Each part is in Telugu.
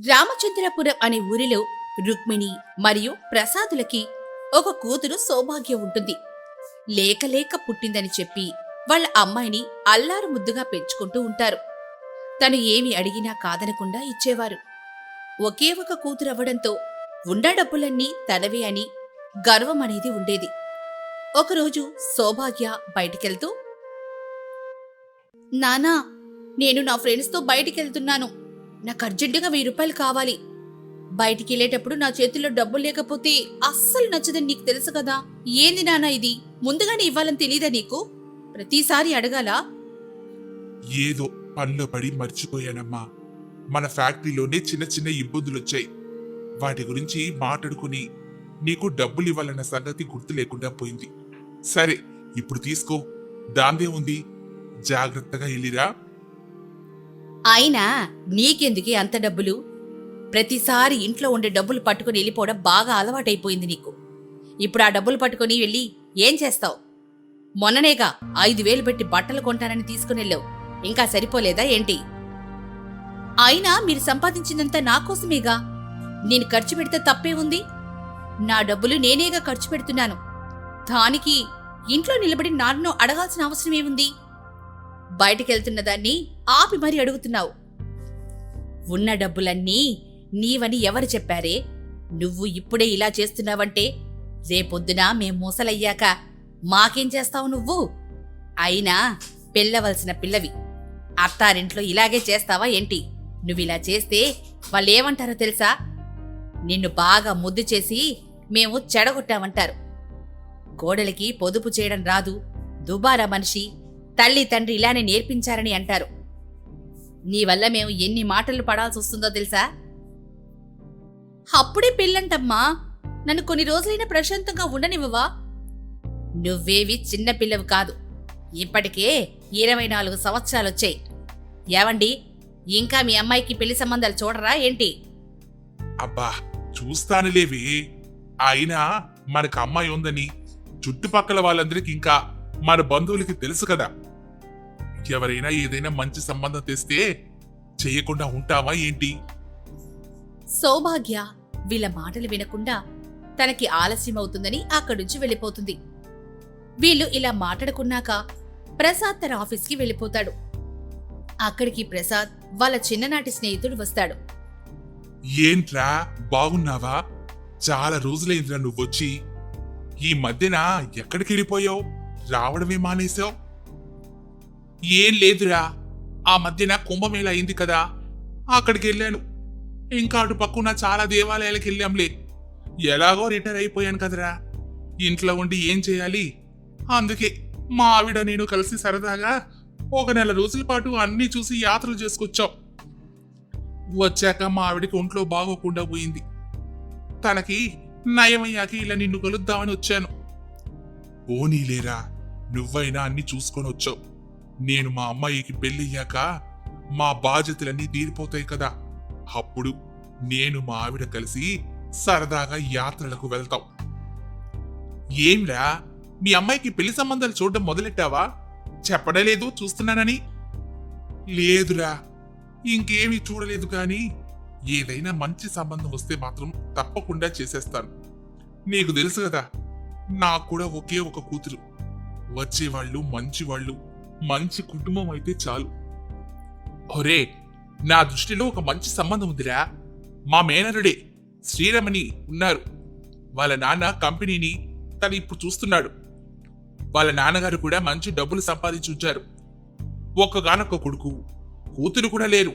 రామచంద్రపురం అనే ఊరిలో రుక్మిణి మరియు ప్రసాదులకి ఒక కూతురు సౌభాగ్య ఉంటుంది. లేక లేక పుట్టిందని చెప్పి వాళ్ళ అమ్మాయిని అల్లారు ముద్దుగా పెంచుకుంటూ ఉంటారు. తను ఏమి అడిగినా కాదనకుండా ఇచ్చేవారు. ఒకే ఒక కూతురవ్వడంతో ఉన్న డబ్బులన్నీ తనవే అని గర్వం అనేది ఉండేది. ఒకరోజు సౌభాగ్య బయటికెళ్తూ, నానా, నేను నా ఫ్రెండ్స్తో బయటికెళ్తున్నాను. నాకు అర్జెంటుగా 1000 రూపాయలు కావాలి. బయటికెళ్లేటప్పుడు నా చేతుల్లో డబ్బులు లేకపోతే అస్సలు నచ్చదని నీకు తెలుసు కదా. ఏంది నానా ఇది? ముందుగానే ఇవ్వాలని తెలీదా నీకు? ప్రతిసారి అడగాలా? ఏదో పనిలో పడి మర్చిపోయానమ్మా. మన ఫ్యాక్టరీలోనే చిన్న చిన్న ఇబ్బందులొచ్చాయి. వాటి గురించి మాట్లాడుకుని నీకు డబ్బులు ఇవ్వాలన్న సంగతి గుర్తు లేకుండా పోయింది. సరే, ఇప్పుడు తీసుకో. దాందే ఉంది. జాగ్రత్తగా వెళ్ళిరా. అయినా నీకెందుకే అంత డబ్బులు? ప్రతిసారి ఇంట్లో ఉండే డబ్బులు పట్టుకుని వెళ్ళిపోవడం బాగా అలవాటైపోయింది నీకు. ఇప్పుడు ఆ డబ్బులు పట్టుకుని వెళ్ళి ఏం చేస్తావు? మొన్ననేగా 5000 పెట్టి బట్టలు కొంటానని తీసుకునెళ్ళావు. ఇంకా సరిపోలేదా ఏంటి? అయినా మీరు సంపాదించిందంతా నా కోసమేగా. నేను ఖర్చు పెడితే తప్పే ఉంది? నా డబ్బులు నేనేగా ఖర్చు పెడుతున్నాను. దానికి ఇంట్లో నిలబడి నాన్నో అడగాల్సిన అవసరమేముంది? బయటికెళ్తున్న దాన్ని ఆపి మరీ అడుగుతున్నావు. ఉన్న డబ్బులన్నీ నీవని ఎవరు చెప్పారే? నువ్వు ఇప్పుడే ఇలా చేస్తున్నావంటే రేపొద్దున మేం మూసలయ్యాక మాకేం చేస్తావు నువ్వు? అయినా పెళ్ళవలసిన పిల్లవి. అత్తారింట్లో ఇలాగే చేస్తావా ఏంటి? నువ్విలా చేస్తే వాళ్ళేమంటారో తెలుసా? నిన్ను బాగా ముద్దు చేసి మేము చెడగొట్టామంటారు. కోడలికి పొదుపు చేయడం రాదు, దుబారా మనిషి, తల్లి తండ్రి ఇలానే నేర్పించారని అంటారు. నీ వల్ల మేము ఎన్ని మాటలు పడాల్సి వస్తుందో తెలుసా? అప్పుడే పెళ్ళంటమ్మా. నన్ను కొన్ని రోజులైనా ప్రశాంతంగా ఉండనివ్వవా? నువ్వేవి చిన్నపిల్లవు కాదు. ఇప్పటికే 24 సంవత్సరాలొచ్చాయి. ఏవండి, ఇంకా మీ అమ్మాయికి పెళ్లి సంబంధాలు చూడరా ఏంటి? అబ్బా, చూస్తానులేవి. అయినా మనకు అమ్మాయి ఉందని చుట్టుపక్కల వాళ్ళందరికీ, ఇంకా మన బంధువులకి తెలుసు కదా. ఎవరైనా ఏదైనా మంచి సంబంధం తెస్తే చెయ్యకుండా ఉంటావా ఏంటి? సౌభాగ్య వీళ్ళ మాటలు వినకుండా తనకి ఆలస్యమవుతుందని అక్కడుంచి వెళ్ళిపోతుంది. వీళ్ళు ఇలా మాట్లాడుకున్నాక ప్రసాద్ తన ఆఫీస్కి వెళ్ళిపోతాడు. అక్కడికి ప్రసాద్ వాళ్ళ చిన్ననాటి స్నేహితుడు వస్తాడు. ఏంట్రా, బాగున్నావా? చాలా రోజులైందిరా నువ్వొచ్చి. ఈ మధ్యన ఎక్కడికి వెళ్ళిపోయావు? రావడమే మానేశావు? ఏం లేదురా, ఆ మధ్యన కుంభమేళ అయింది కదా, అక్కడికి వెళ్ళాను. ఇంకా అటు పక్కన చాలా దేవాలయాలకు వెళ్ళాంలే. ఎలాగో రిటైర్ అయిపోయాను కదరా. ఇంట్లో ఉండి ఏం చేయాలి? అందుకే మా ఆవిడ నేను కలిసి సరదాగా 1 నెల రోజుల పాటు అన్నీ చూసి యాత్రలు చేసుకొచ్చాం. వచ్చాక మా ఆవిడకి ఒంట్లో బాగోకుండా పోయింది. తనకి నయమయ్యాక ఇలా నిన్ను కలుద్దామని వచ్చాను. పోనీలేరా, నువ్వైనా అన్ని చూసుకొని వచ్చావు. నేను మా అమ్మాయికి పెళ్ళయ్యాక మా బాధ్యతలన్నీ తీరిపోతాయి కదా. అప్పుడు నేను మా ఆవిడ కలిసి సరదాగా యాత్రలకు వెళ్తాం. ఏంరా, మీ అమ్మాయికి పెళ్లి సంబంధాలు చూడడం మొదలెట్టావా? చెప్పడే లేదు చూస్తున్నానని. లేదురా, ఇంకేమీ చూడలేదు, కానీ ఏదైనా మంచి సంబంధం వస్తే మాత్రం తప్పకుండా చేసేస్తాను. నీకు తెలుసు కదా, నాకు కూడా ఒకే ఒక కూతురు. వచ్చేవాళ్ళు మంచివాళ్ళు, మంచి కుటుంబం అయితే చాలు. ఒరే, నా దృష్టిలో ఒక మంచి సంబంధం ఉందిరా. మా మేనరుడే శ్రీరమణి ఉన్నారు. వాళ్ళ నాన్న కంపెనీని తను ఇప్పుడు చూస్తున్నాడు. వాళ్ళ నాన్నగారు కూడా మంచి డబ్బులు సంపాదించి ఉంచారు. ఒక్కగానొక్క కొడుకు, కూతురు కూడా లేరు.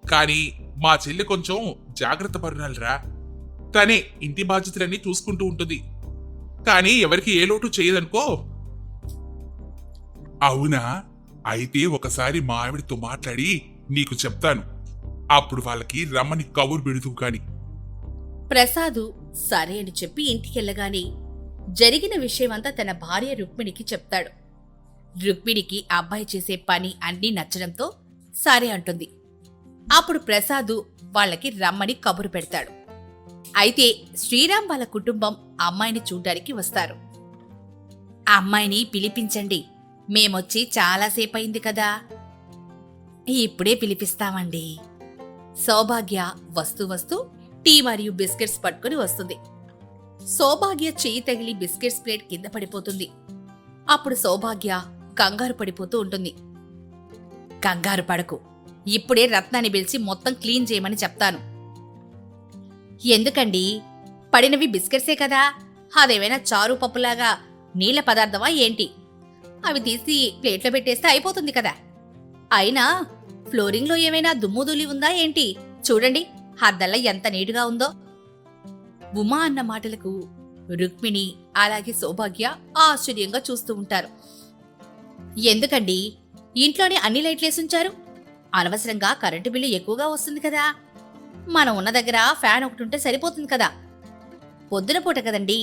కానీ మా చెల్లి కొంచెం జాగ్రత్త పరురాలరా. తనే ఇంటి బాధ్యతలన్నీ చూసుకుంటూ ఉంటుంది. కానీ ఎవరికి ఏ లోటు చేయదనుకో. అవునా? అయితే ఒకసారి మా ఆవిడతో మాట్లాడి నీకు చెప్తాను. అప్పుడు వాళ్ళకి రమ్మని కబురు పెడుతూ కాని. ప్రసాదు సరే అని చెప్పి ఇంటికెళ్ళగానే జరిగిన విషయమంతా తన భార్య రుక్మిణికి చెప్తాడు. రుక్మిణికి అబ్బాయి చేసే పని అన్నీ నచ్చడంతో సరే అంటుంది. అప్పుడు ప్రసాదు వాళ్ళకి రమ్మని కబురు పెడతాడు. అయితే శ్రీరామ్ వాళ్ళ కుటుంబం అమ్మాయిని చూడ్డానికి వస్తారు. అమ్మాయిని పిలిపించండి, మేమొచ్చి చాలాసేపయింది కదా. ఇప్పుడే పిలిపిస్తామండి. సౌభాగ్య వస్తూ వస్తూ టీ మరియు బిస్కెట్స్ పట్టుకుని వస్తుంది. సౌభాగ్య చెయ్యి తగిలి బిస్కెట్స్ ప్లేట్ కింద పడిపోతుంది. అప్పుడు సౌభాగ్య కంగారు పడిపోతూ ఉంటుంది. కంగారు పడకు, ఇప్పుడే రత్నాన్ని పిలిచి మొత్తం క్లీన్ చేయమని చెప్తాను. ఎందుకండి? పడినవి బిస్కెట్సే కదా, అదేమైనా చారు పప్పులాగా నీళ్ల పదార్థమా ఏంటి? అవి తీసి ప్లేట్లో పెట్టేస్తే అయిపోతుంది కదా. అయినా ఫ్లోరింగ్లో ఏమైనా దుమ్ముధూళి ఉందా ఏంటి? చూడండి, అద్దల్లా ఎంత నీటుగా ఉందో. ఉమా అన్న మాటలకు రుక్మిణి అలాగే సౌభాగ్య ఆశ్చర్యంగా చూస్తూ ఉంటారు. ఎందుకండి ఇంట్లోనే అన్ని లైట్లేసుంచారు? అనవసరంగా కరెంటు బిల్లు ఎక్కువగా వస్తుంది కదా. మనం ఉన్న దగ్గర ఫ్యాన్ ఒకటి ఉంటే సరిపోతుంది కదా. పొద్దున పూట కదండి,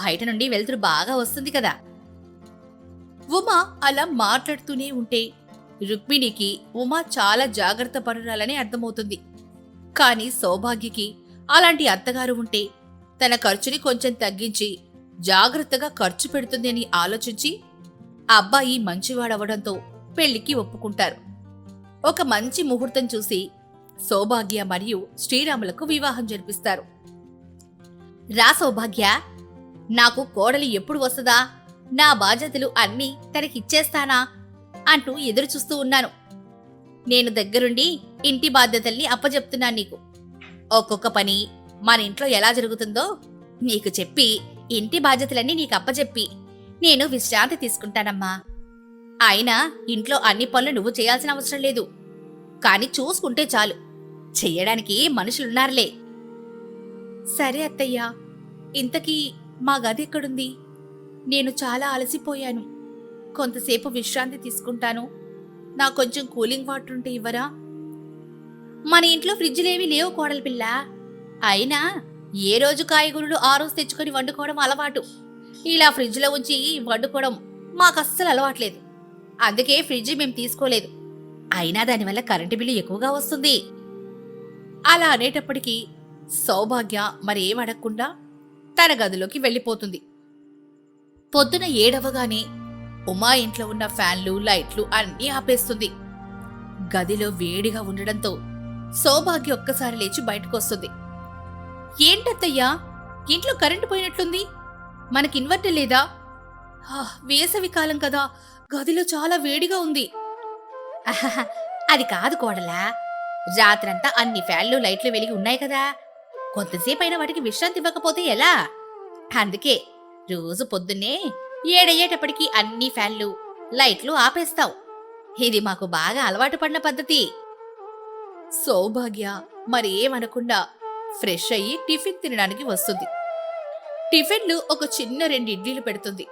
బయట నుండి వెలుతురు బాగా వస్తుంది కదా. ఉమా అలా మాట్లాడుతూనే ఉంటే రుక్మిణికి ఉమా చాలా జాగ్రత్త పరురాలని అర్థమవుతుంది. కాని సౌభాగ్యకి అలాంటి అత్తగారు ఉంటే తన ఖర్చుని కొంచెం తగ్గించి జాగ్రత్తగా ఖర్చు పెడుతుంది అని ఆలోచించి అబ్బాయి మంచివాడవడంతో పెళ్లికి ఒప్పుకుంటారు. ఒక మంచి ముహూర్తం చూసి సౌభాగ్య మరియు శ్రీరాములకు వివాహం జరిపిస్తారు. రా సౌభాగ్య, నాకు కోడలి ఎప్పుడు వస్తుందా, నా బాధ్యతలు అన్నీ తనకిచ్చేస్తానా అంటూ ఎదురు చూస్తూ ఉన్నాను. నేను దగ్గరుండి ఇంటి బాధ్యతల్ని అప్పజెప్తున్నాను నీకు. ఒక్కొక్క పని మన ఇంట్లో ఎలా జరుగుతుందో నీకు చెప్పి ఇంటి బాధ్యతలన్నీ నీకు అప్పజెప్పి నేను విశ్రాంతి తీసుకుంటానమ్మా. అయినా ఇంట్లో అన్ని పనులు నువ్వు చేయాల్సిన అవసరం లేదు, కాని చూసుకుంటే చాలు, చెయ్యడానికి మనుషులున్నారులే. సరే అత్తయ్యా, ఇంతకీ మా గది ఎక్కడుంది? నేను చాలా అలసిపోయాను, కొంతసేపు విశ్రాంతి తీసుకుంటాను. నాకు కొంచెం కూలింగ్ వాటర్ ఉంటే ఇవ్వరా? మన ఇంట్లో ఫ్రిడ్జ్లేవి లేవు కోడలి పిల్ల. అయినా ఏ రోజు కాయగూరలు ఆ రోజు తెచ్చుకొని వండుకోవడం అలవాటు. ఇలా ఫ్రిడ్జ్లో ఉంచి వండుకోవడం మాకస్సలు అలవాట్లేదు. అందుకే ఫ్రిడ్జ్ మేం తీసుకోలేదు. అయినా దానివల్ల కరెంటు బిల్లు ఎక్కువగా వస్తుంది. అలా అనేటప్పటికీ సౌభాగ్య మరేం అడగకుండా తన గదిలోకి వెళ్ళిపోతుంది. పొద్దున 7 అవ్వగానే ఉమా ఇంట్లో ఉన్న ఫ్యాన్లు లైట్లు అన్నీ ఆపేస్తుంది. గదిలో వేడిగా ఉండడంతో సౌభాగ్య ఒక్కసారి లేచి బయటకొస్తుంది. ఏంటత్తయ్యా, ఇంట్లో కరెంటు పోయినట్లుంది, మనకి ఇన్వర్టర్ లేదా? వేసవి కాలం కదా, గదిలో చాలా వేడిగా ఉంది. అది కాదు కోడలా, రాత్రంతా అన్ని ఫ్యాన్లు లైట్లు వెలిగి ఉన్నాయి కదా, కొంతసేపు అయినా వాటికి విశ్రాంతి ఇవ్వకపోతే ఎలా? అందుకే రోజు పొద్దున్నే 7 అయ్యేటప్పటికి అన్ని ఫ్యాన్లు లైట్లు ఆపేస్తావు. ఇది మాకు బాగా అలవాటు పడిన పద్ధతి. సౌభాగ్య మరేమనకుండా ఫ్రెష్ అయ్యి టిఫిన్ తినడానికి వస్తుంది. టిఫిన్లు ఒక చిన్న 2 ఇడ్లీలు పెడుతుంది.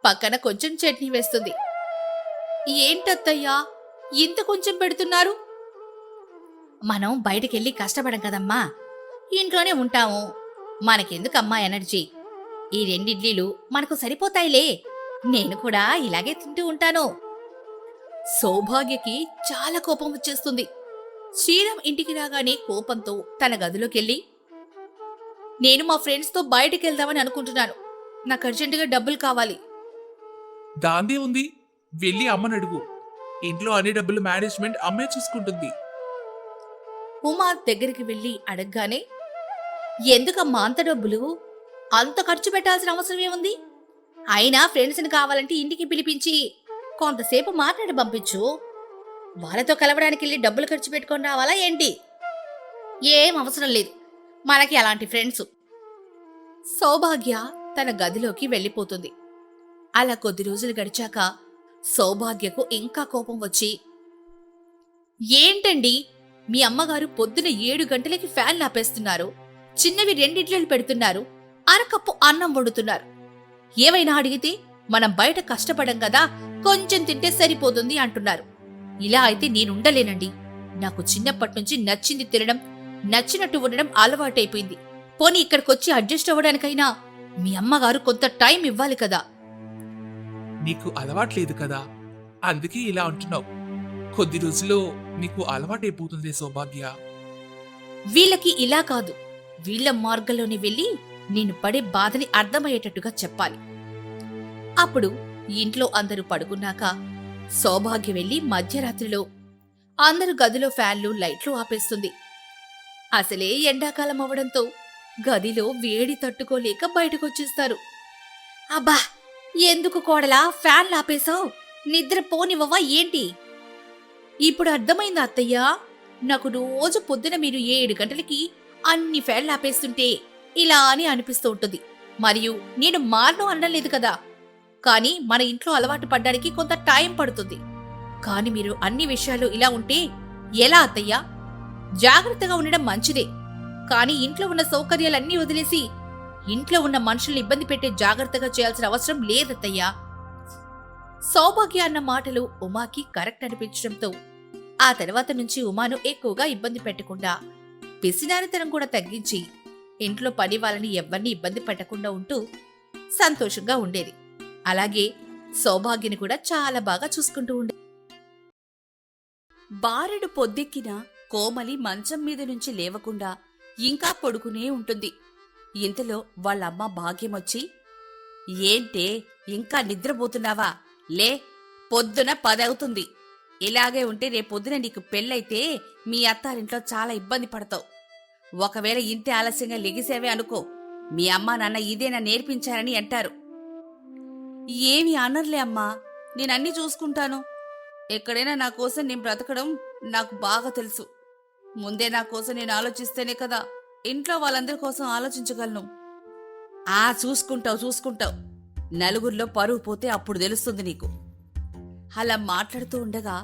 పక్కన కొంచెం చట్నీ వేస్తుంది. ఏంటత్తయ్యా, ఇంత కొంచెం పెడుతున్నారు? మనం బయటకెళ్ళి కష్టపడం కదమ్మా, ఇంట్లోనే ఉంటాము, మనకెందుకమ్మా ఎనర్జీ? ఈ 2 ఇడ్లీలు మనకు సరిపోతాయిలే, నేను కూడా ఇలాగే తింటూ ఉంటాను. సౌభాగ్యకి చాలా కోపం వచ్చేస్తుంది. శ్రీరామ్ ఇంటికి రాగానే కోపంతో తన గదిలోకెళ్ళి, నేను మా ఫ్రెండ్స్తో బయటకెళ్దామని అనుకుంటున్నాను, నాకు అర్జెంటుగా డబ్బులు కావాలి. దాందే ఉంది, వెళ్ళి అమ్మని అడుగు, ఇంట్లో అన్ని డబ్బులు మేనేజ్మెంట్ అమ్మే చూసుకుంటుంది. ఉమా దగ్గరికి వెళ్ళి అడగగానే, ఎందుకమ్మా అంత డబ్బులు? అంత ఖర్చు పెట్టాల్సిన అవసరం ఏముంది? అయినా ఫ్రెండ్స్ని కావాలంటే ఇంటికి పిలిపించి కొంతసేపు మాట్లాడి పంపించు. వాళ్ళతో కలవడానికి వెళ్ళి డబ్బులు ఖర్చు పెట్టుకొని రావాలా ఏంటి? ఏం అవసరం లేదు, మనకి అలాంటి ఫ్రెండ్స్. సౌభాగ్య తన గదిలోకి వెళ్ళిపోతుంది. అలా కొద్ది రోజులు గడిచాక సౌభాగ్యకు ఇంకా కోపం వచ్చి, ఏంటండి మీ అమ్మగారు పొద్దున 7 గంటలకి ఫ్యాన్ ఆపేస్తున్నారు, చిన్నవి 2 ఇడ్లీలు పెడుతున్నారు, అరకప్పు అన్నం వండుతున్నారు. ఏవైనా అడిగితే మనం బయట కష్టపడం కదా, కొంచెం తింటే సరిపోతుంది అంటున్నారు. ఇలా అయితే నేనుండలేనండి. నాకు చిన్నప్పటి నుంచి నచ్చింది తినడం, నచ్చినట్టు ఉండడం అలవాటైపోయింది. పోనీ ఇక్కడికొచ్చి అడ్జస్ట్ అవ్వడానికైనా మీ అమ్మగారు కొంత టైం ఇవ్వాలి కదా. నీకు అలవాట్లేదు కదా, అందుకే ఇలా అంటున్నావు. కొద్ది రోజుల్లో నీకు అలవాటైపోతుంది సౌభాగ్య. వీళ్ళకి ఇలా కాదు, వీళ్ళ మార్గంలోనే వెళ్ళి నేను పడే బాధని అర్థమయ్యేటట్టుగా చెప్పాలి. అప్పుడు ఇంట్లో అందరూ పడుకున్నాక సౌభాగ్య వెళ్లి మధ్యరాత్రిలో అందరు గదిలో ఫ్యాన్లు లైట్లు ఆపేస్తుంది. అసలే ఎండాకాలం అవడంతో గదిలో వేడి తట్టుకోలేక బయటకొచ్చేస్తారు. అబ్బా, ఎందుకు కోడలా ఫ్యాన్లు ఆపేశావు? నిద్ర పోనివ్వవా ఏంటి? ఇప్పుడు అర్థమైంది అత్తయ్యా. నాకు రోజు పొద్దున మీరు 7 గంటలకి అన్ని ఫ్యాన్లు ఆపేస్తుంటే ఇలా అని అనిపిస్తూ ఉంటుంది. మరియు నేను మారను అనడం లేదు కదా, కానీ మన ఇంట్లో అలవాటు పడ్డానికి కొంత టైం పడుతుంది. కాని మీరు అన్ని విషయాలు ఇలా ఉంటే ఎలా అత్తయ్యా? జాగ్రత్తగా ఉండడం మంచిదే, కానీ ఇంట్లో ఉన్న సౌకర్యాలన్నీ వదిలేసి ఇంట్లో ఉన్న మనుషుల్ని ఇబ్బంది పెట్టే జాగ్రత్తగా చేయాల్సిన అవసరం లేదత్తయ్యా. సౌభాగ్య అన్న మాటలు ఉమాకి కరెక్ట్ అనిపించడంతో ఆ తర్వాత నుంచి ఉమాను ఎక్కువగా ఇబ్బంది పెట్టకుండా, పిసినారితనం కూడా తగ్గించి ఇంట్లో పని వాళ్ళని ఎవ్వరిని ఇబ్బంది పెట్టకుండా ఉంటూ సంతోషంగా ఉండేది. అలాగే సౌభాగ్యని కూడా చాలా బాగా చూసుకుంటూ ఉండేది. బారెడు పొద్దెక్కిన కోమలి మంచం మీద నుంచి లేవకుండా ఇంకా పడుకునే ఉంటుంది. ఇంతలో వాళ్ళమ్మ భాగ్యమొచ్చి, ఏంటే ఇంకా నిద్రపోతున్నావా? లే, పొద్దున 10 అవుతుంది. ఇలాగే ఉంటే రేపొద్దున నీకు పెళ్ళైతే మీ అత్తారింట్లో చాలా ఇబ్బంది పడతావు. ఒకవేళ ఇంటి ఆలస్యంగా లెగిసేవే అనుకో, మీ అమ్మా నాన్న ఇదేనా నేర్పించారని అంటారు. ఏమి అనర్లే అమ్మా, నేనన్నీ చూసుకుంటాను. ఎక్కడైనా నా కోసం నేను బ్రతకడం నాకు బాగా తెలుసు. ముందే నా కోసం నేను ఆలోచిస్తేనే కదా ఇంట్లో వాళ్ళందరి కోసం ఆలోచించగలను. చూసుకుంటావు. నలుగురిలో పరువు పోతే అప్పుడు తెలుస్తుంది నీకు. అలా మాట్లాడుతూ ఉండగా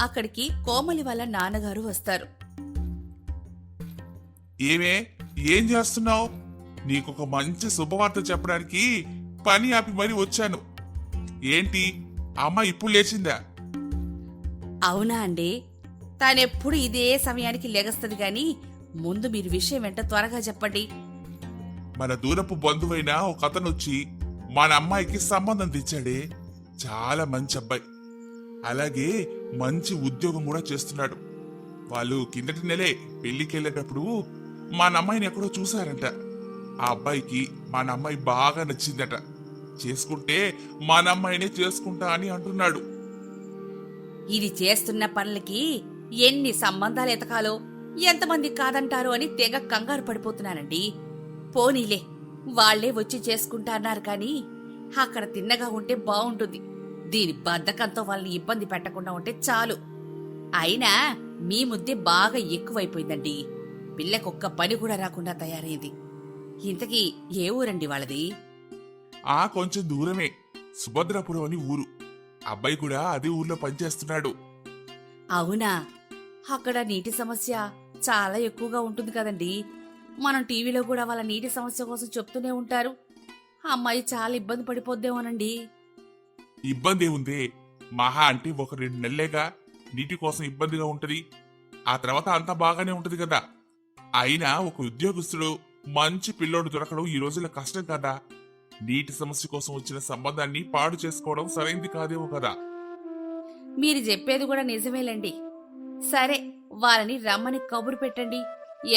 అక్కడికి కోమలి వాళ్ళ నాన్నగారు వస్తారు. ఏం చేస్తున్నావు? నీకొక మంచి శుభవార్త చెప్పడానికి పని ఆపి మరీ వచ్చాను. ఏంటి, అమ్మ ఇప్పుడు లేచిందా? అవునా అండి, తానెప్పుడు ఇదే సమయానికి లెగస్తది గాని ముందు మీరు విషయం ఏంటో త్వరగా చెప్పండి. మన దూరపు బంధువైన ఒక అతను వచ్చి మన అమ్మాయికి సంబంధం తెచ్చాడే. చాలా మంచి అబ్బాయి, అలాగే మంచి ఉద్యోగం కూడా చేస్తున్నాడు. వాళ్ళు కిందటి నెలే పెళ్లికి వెళ్ళేటప్పుడు మన అమ్మాయిని ఎక్కడో చూశారంట. ఆ అబ్బాయికి మన అమ్మాయి బాగా నచ్చిందట. చేసుకుంటే మన అమ్మాయినే చేసుకుంటా అని అంటున్నాడు. ఇది చేస్తున్న పనులకి ఎన్ని సంబంధాలు ఎతకాలో, ఎంతమంది కాదంటారో అని తెగ కంగారు పడిపోతున్నానండి. పోనీలే, వాళ్లే వచ్చి చేసుకుంటా అన్నారు కానీ అక్కడ తిన్నగా ఉంటే బావుంటుంది. దీని బద్ధకంతో వాళ్ళని ఇబ్బంది పెట్టకుండా ఉంటే చాలు. అయినా మీ ముద్దే బాగా ఎక్కువైపోయిందండి. పిల్లకొక్క పని కూడా రాకుండా తయారైంది. ఇంతకీ ఏ ఊరండి వాళ్ళది? కొంచెం దూరమే, సుభద్రాపురం అని ఊరు. అబ్బాయి కూడా అదే ఊర్లో పనిచేస్తున్నాడు. అవునా? అక్కడ నీటి సమస్య చాలా ఎక్కువగా ఉంటుంది కదండి. మనం టీవీలో కూడా వాళ్ళ నీటి సమస్య కోసం చెప్తూనే ఉంటారు. అమ్మాయి చాలా ఇబ్బంది పడిపోద్దేమోనండి. ఇబ్బంది ఏముంది, మహా అంటే ఒక 2 నెలలేగా నీటి కోసం ఇబ్బందిగా ఉంటది. ఆ తర్వాత అంతా బాగానే ఉంటది కదా. అయినా ఒక ఉద్యోగస్తుడు మంచి పిల్లోడు దొరకడం ఈ రోజుల్లో కష్టం కదా. నీటి సమస్య కోసం వచ్చిన సంబంధాన్ని పాడు చేసుకోవడం సరైంది కాదేమో కదా. మీరు చెప్పేది కూడా నిజమేలండి. సరే, వాళ్ళని రమ్మని కబురు పెట్టండి.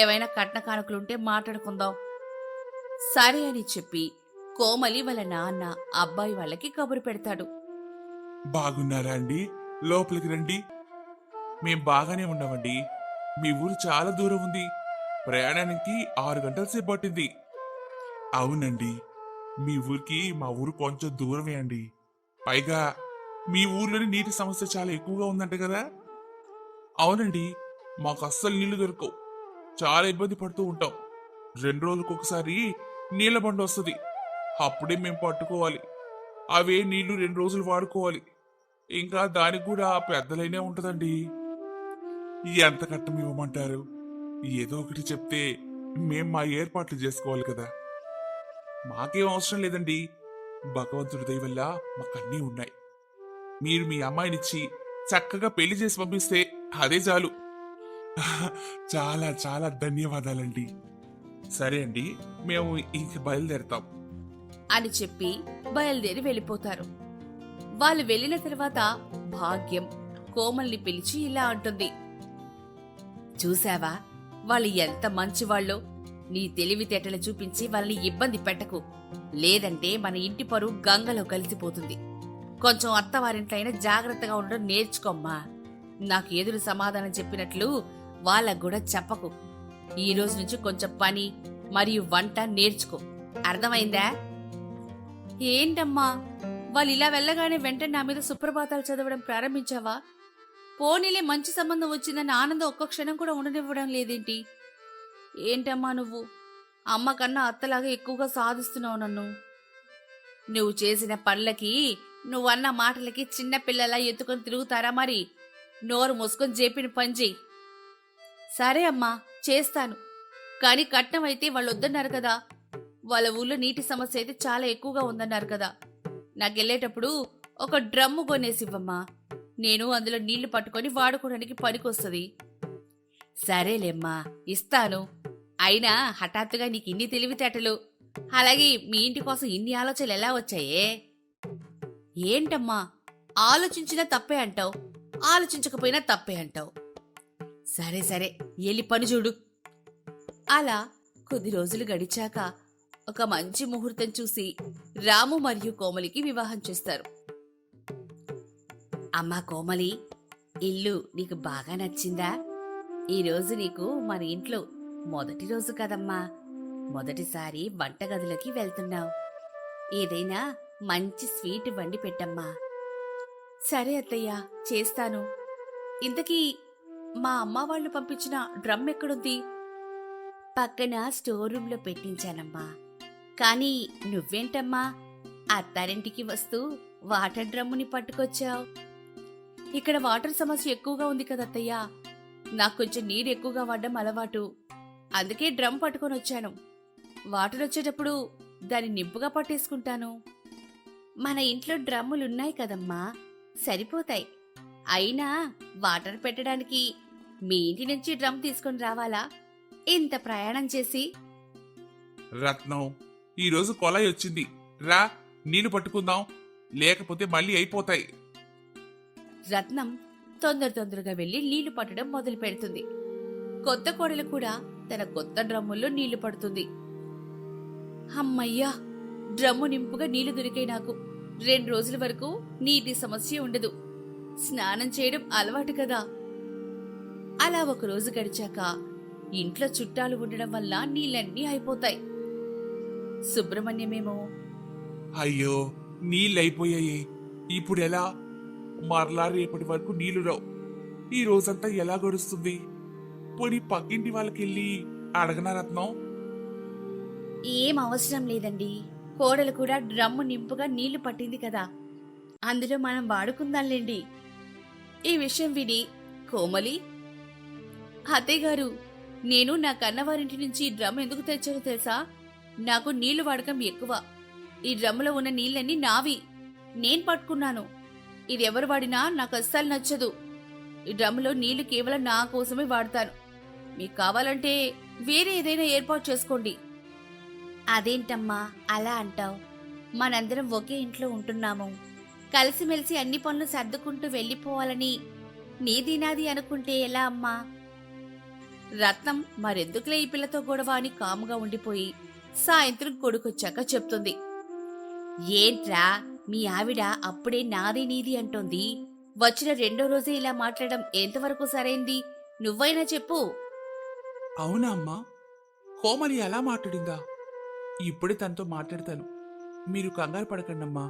ఏవైనా కట్న కానుకలుంటే మాట్లాడుకుందాం. సరే అని చెప్పి కోమలి వాళ్ళ నాన్న అబ్బాయి వాళ్ళకి కబురు పెడతాడు. బాగున్నారా అండి? లోపలికి రండి. మేం బాగానే ఉన్నామండి. మీ ఊరు చాలా దూరం ఉంది. ప్రయాణానికి 6 గంటల సేపు పట్టింది. అవునండి, మీ ఊరికి మా ఊరు కొంచెం దూరమే అండి. పైగా మీ ఊర్లోని నీటి సమస్య చాలా ఎక్కువగా ఉందంట కదా. అవునండి, మాకు అస్సలు నీళ్లు దొరకవు. చాలా ఇబ్బంది పడుతూ ఉంటాం. 2 రోజులకు ఒకసారి నీళ్ల బండి వస్తుంది. అప్పుడే మేము పట్టుకోవాలి. అవే నీళ్లు 2 రోజులు వాడుకోవాలి. ఇంకా దానికి కూడా పెద్దలైనే ఉంటదండి. ఎంత కట్టం ఇవ్వమంటారు? ఏదో ఒకటి చెప్తే మేం మా ఏర్పాట్లు చేసుకోవాలి కదా. మాకేం అవసరం లేదండి. భగవంతుడి దయ వల్ల మాకన్నీ ఉన్నాయి. మీరు మీ అమ్మాయినిచ్చి చక్కగా పెళ్లి చేసి పంపిస్తే అదే చాలు. చాలా చాలా ధన్యవాదాలండి. సరే అండి, మేము ఇంక బయలుదేరతాం అని చెప్పి బయలుదేరి వెళ్ళిపోతారు. వాళ్ళు వెళ్ళిన తర్వాత భాగ్యం కోమల్ని పిలిచి ఇలా అంటుంది. చూశావా, వాళ్ళు ఎంత మంచివాళ్ళో. నీ తెలివితేటలు చూపించి వాళ్ళని ఇబ్బంది పెట్టకు, లేదంటే మన ఇంటి పరువు గంగలో కలిసిపోతుంది. కొంచెం అత్తవారింట్లైనా జాగ్రత్తగా ఉండడం నేర్చుకోమ్మా. నాకు ఎదురు సమాధానం చెప్పినట్లు వాళ్ళకు కూడా చెప్పకు. ఈ రోజు నుంచి కొంచెం పని మరియు వంట నేర్చుకో. అర్థమైందా? ఏంటమ్మా, వాళ్ళు ఇలా వెళ్ళగానే వెంటనే నా మీద సుప్రభాతాలు చదవడం ప్రారంభించావా? పోనీలే, మంచి సంబంధం వచ్చిందని ఆనందం ఒక్క క్షణం కూడా ఉండనివ్వడం లేదేంటి? ఏంటమ్మా నువ్వు అమ్మ కన్నా అత్తలాగా ఎక్కువగా సాధిస్తున్నావు నన్ను. నువ్వు చేసిన పనులకి, నువ్వన్న మాటలకి చిన్నపిల్లలా ఎత్తుకొని తిరుగుతారా మరి? నోరు మూసుకొని చెప్పిన పని చెయ్యి. సరే అమ్మా, చేస్తాను. కాని కట్నం అయితే వాళ్ళు వద్దన్నారు కదా. వాళ్ళ ఊళ్ళో నీటి సమస్య అయితే చాలా ఎక్కువగా ఉందన్నారు కదా. నాకెళ్ళేటప్పుడు ఒక డ్రమ్ము కొనేసివ్వమ్మా. నేను అందులో నీళ్లు పట్టుకొని వాడుకోవడానికి పనికొస్తుంది. సరేలేమ్మా, ఇస్తాను. అయినా హఠాత్తుగా నీకు ఇన్ని తెలివితేటలు, అలాగే మీ ఇంటి కోసం ఇన్ని ఆలోచనలు ఎలా వచ్చాయే? ఏంటమ్మా, ఆలోచించినా తప్పే అంటావు, ఆలోచించకపోయినా తప్పే అంటావు. సరే సరే, ఎల్లి పని చూడు. అలా కొద్ది రోజులు గడిచాక ఒక మంచి ముహూర్తం చూసి రాము మరియు కోమలికి వివాహం చేస్తారు. అమ్మా కోమలి, ఇల్లు నీకు బాగా నచ్చిందా? ఈరోజు నీకు మన ఇంట్లో మొదటి రోజు కదమ్మా. మొదటిసారి వంటగదిలోకి వెళ్తున్నావు. ఏదైనా మంచి స్వీట్ వండి పెట్టమ్మా. సరే అత్తయ్య, చేస్తాను. ఇంతకీ మా అమ్మ వాళ్ళు పంపించిన డ్రమ్ ఎక్కడుంది? పక్కన స్టోర్ రూంలో పెట్టించానమ్మా. కానీ నువ్వేంటమ్మా అత్తారింటికి వస్తూ వాటర్ డ్రమ్ముని పట్టుకొచ్చావు? ఇక్కడ వాటర్ సమస్య ఎక్కువగా ఉంది కదత్తయ్యా. నాకు కొంచెం నీరు ఎక్కువగా వాడడం అలవాటు. అందుకే డ్రమ్ పట్టుకొని వచ్చాను. వాటర్ వచ్చేటప్పుడు దాన్ని నింపుగా పట్టేసుకుంటాను. మన ఇంట్లో డ్రమ్ములున్నాయి కదమ్మా, సరిపోతాయి. అయినా వాటర్ పెట్టడానికి మీ ఇంటి నుంచి డ్రమ్ తీసుకొని రావాలా ఇంత ప్రయాణం చేసి? రత్నం, ఈరోజు కొలాయి వచ్చింది, రా నీళ్లు పట్టుకుందాం, లేకపోతే మళ్ళీ అయిపోతాయి. రత్నం తొందరగా వెళ్లి నీళ్లు పట్టడం మొదలు పెడుతుంది. కొత్త కోడలు కూడా తన కొత్త డ్రమ్ముల్లో నీళ్లు పడుతుంది. అమ్మయ్యా, డ్రమ్ము నింపుగా నీళ్లు దొరికాయి నాకు. 2 రోజుల వరకు నీటి సమస్య ఉండదు. స్నానం చేయడం అలవాటు కదా. అలా ఒక రోజు గడిచాక ఇంట్లో చుట్టాలు ఉండడం వల్ల నీళ్ళన్నీ అయిపోతాయి. సుబ్రహ్మణ్యమేమో, అయ్యో నీళ్ళైపోయాయి, ఇప్పుడెలా? మరలా రేపటి వరకు నీళ్లు రావు. ఈ రోజంతా ఎలా గడుస్తుంది? పోనీ పక్కింటి వాళ్ళకెళ్ళి అడగనా రత్నం? ఏం అవసరం లేదండి. కోడలు కూడా డ్రమ్ము నింపుగా నీళ్లు పట్టింది కదా, అందులో మనం వాడుకుందాంలేండి. ఈ విషయం విని కోమలి, అత్తయ్య గారు, నేను నా కన్నవారింటి నుంచి ఈ డ్రమ్ ఎందుకు తెచ్చానో తెలుసా? నాకు నీళ్లు వాడకం ఎక్కువ. ఈ డ్రమ్ములో ఉన్న నీళ్ళన్నీ నావి, నేను పట్టుకున్నాను. ఇది ఎవరు వాడినా నాకు అస్సలు నచ్చదు. ఈ డ్రమ్ములో నీళ్లు కేవలం నా కోసమే వాడతాను. మీకు కావాలంటే వేరే ఏదైనా ఏర్పాటు చేసుకోండి. అదేంటమ్మా అలా అంటావు? మనందరం ఒకే ఇంట్లో ఉంటున్నాము. కలిసిమెలిసి అన్ని పనులు సర్దుకుంటూ వెళ్ళిపోవాలని నీది నాది అనుకుంటే ఎలా అమ్మా? రత్నం మరెందుకులే ఈ పిల్లతో గొడవ అని కాముగా ఉండిపోయి సాయంత్రం కొడుకొచ్చాక చెప్తుంది. ఏంట్రా, మీ ఆవిడ అప్పుడే నాది నీది అంటోంది. వచ్చిన 2వ రోజే ఇలా మాట్లాడడం ఎంతవరకు సరైంది? నువ్వైనా చెప్పు. అవునా అమ్మా, కోమలి ఎలా మాట్లాడిందా? ఇప్పుడే తనతో మాట్లాడతాను, మీరు కంగారు పడకండమ్మా.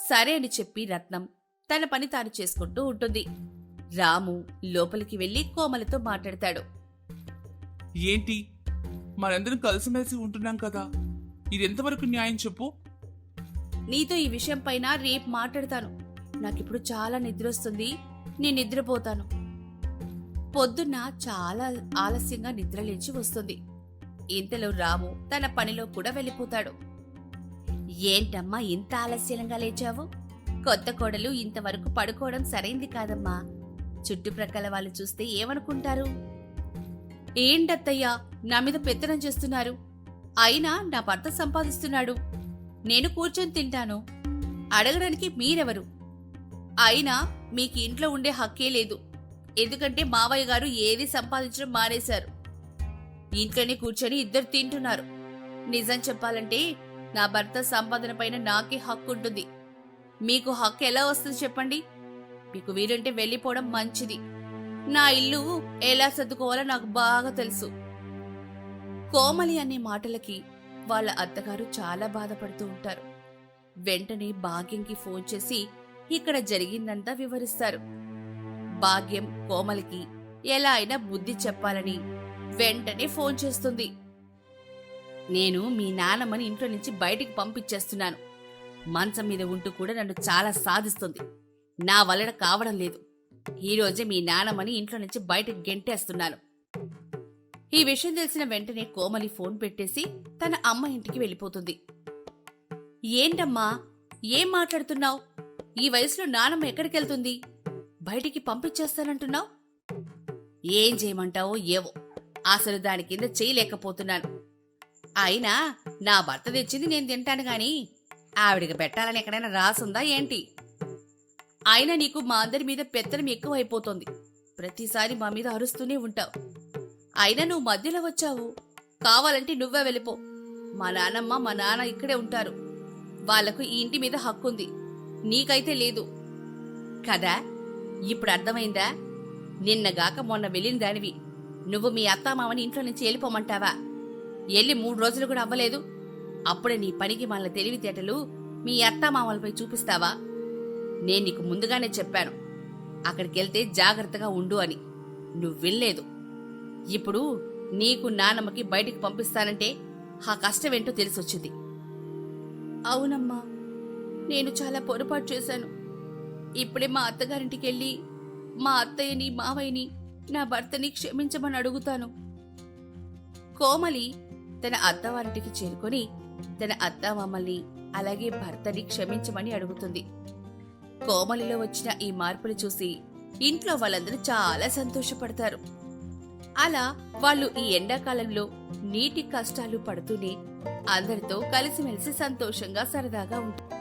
సరే అని చెప్పి రత్నం తన పని తాను చేసుకుంటూ ఉంటుంది. రాము లోపలికి వెళ్లి కోమలితో మాట్లాడతాడు. ఏంటి, మనందరం కలిసిమెలిసి ఉంటున్నాం కదా, ఇదెంతవరకు న్యాయం చెప్పు? నీతో ఈ విషయం పైన రేపు మాట్లాడతాను. నాకిప్పుడు చాలా నిద్రొస్తుంది, నేను నిద్రపోతాను. పొద్దున్న చాలా ఆలస్యంగా నిద్రలేచి వస్తుంది. ఇంతలో రాము తన పనిలో కూడా వెళ్ళిపోతాడు. ఏంటమ్మా ఇంత ఆలస్యంగా లేచావు? కొత్త కోడలు ఇంతవరకు పడుకోవడం సరైంది కాదమ్మా. చుట్టుప్రక్కల వాళ్ళు చూస్తే ఏమనుకుంటారు? ఏంటత్తయ్యా నా మీద పెత్తనం చేస్తున్నారు? అయినా నా భర్త సంపాదిస్తున్నాడు, నేను కూర్చొని తింటాను. అడగడానికి మీరెవరు? అయినా మీకు ఇంట్లో ఉండే హక్కే లేదు. ఎందుకంటే మావయ్య గారు ఏది సంపాదించడం మానేశారు. ఇంట్లోనే కూర్చొని ఇద్దరు తింటున్నారు. నిజం చెప్పాలంటే నా భర్త సంపాదన పైన నాకే హక్కు ఉంటుంది. మీకు హక్కు ఎలా వస్తుంది చెప్పండి? మీకు వీలుంటే వెళ్ళిపోవడం మంచిది. నా ఇల్లు ఎలా సర్దుకోవాలో నాకు బాగా తెలుసు. కోమలి అనే మాటలకి వాళ్ళ అత్తగారు చాలా బాధపడుతూ ఉంటారు. వెంటనే భాగ్యంకి ఫోన్ చేసి ఇక్కడ జరిగిందంతా వివరిస్తారు. భాగ్యం కోమలికి ఎలా అయినా బుద్ధి చెప్పాలని వెంటనే ఫోన్ చేస్తుంది. నేను మీ నాన్నమ్మని ఇంట్లో నుంచి బయటికి పంపించేస్తున్నాను. మంచం మీద ఉంటూ కూడా నన్ను చాలా సాధిస్తుంది. నా వలన కావడం లేదు. ఈరోజే మీ నాన్నమ్మని ఇంట్లో నుంచి బయటకు గెంటేస్తున్నాను. ఈ విషయం తెలిసిన వెంటనే కోమలి ఫోన్ పెట్టేసి తన అమ్మ ఇంటికి వెళ్ళిపోతుంది. ఏంటమ్మా, ఏం మాట్లాడుతున్నావు? ఈ వయసులో నానమ్మ ఎక్కడికెళ్తుంది? బయటికి పంపించేస్తానంటున్నావు? ఏం చేయమంటావో ఏవో, అసలు దాని కింద చేయలేకపోతున్నాను. అయినా నా భర్త తెచ్చింది నేను తింటాను గాని ఆవిడికి పెట్టాలని ఎక్కడైనా రాసుందా ఏంటి? అయినా నీకు మా అందరి మీద పెత్తనం ఎక్కువైపోతుంది. ప్రతిసారి మా మీద అరుస్తూనే ఉంటావు. అయినా నువ్వు మధ్యలో వచ్చావు. కావాలంటే నువ్వే వెళ్ళిపో. మా నాన్నమ్మ మా నాన్న ఇక్కడే ఉంటారు. వాళ్లకు ఈ ఇంటి మీద హక్కుంది, నీకైతే లేదు కదా. ఇప్పుడు అర్థమైందా? నిన్నగాక మొన్న వెళ్ళిన దానివి నువ్వు మీ అత్తామామని ఇంట్లో నుంచి వెళ్ళిపోమంటావా? వెళ్ళి 3 రోజులు కూడా అవ్వలేదు. అప్పుడే నీ పనికి మన తెలివితేటలు మీ అత్తామామలపై చూపిస్తావా? నేను నీకు ముందుగానే చెప్పాను, అక్కడికెళ్తే జాగ్రత్తగా ఉండు అని. నువ్వు వెళ్ళలేదు. ఇప్పుడు నీకు నానమ్మకి బయటికి పంపిస్తానంటే ఆ కష్టమేంటో తెలిసొచ్చింది. అవునమ్మా, నేను చాలా పొరపాటు చేశాను. ఇప్పుడే మా అత్తగారింటికి వెళ్ళి మా అత్తయ్యని మావయ్యని నా భర్తని క్షమించమని అడుగుతాను. కోమలి తన అత్తవారింటికి చేరుకొని తన అత్తామామల్ని అలాగే భర్తని క్షమించమని అడుగుతుంది. కోమలిలో వచ్చిన ఈ మార్పులు చూసి ఇంట్లో వాళ్ళందరూ చాలా సంతోషపడతారు. అలా వాళ్ళు ఈ ఎండాకాలంలో నీటి కష్టాలు పడుతూనే అందరితో కలిసిమెలిసి సంతోషంగా సరదాగా ఉంటారు.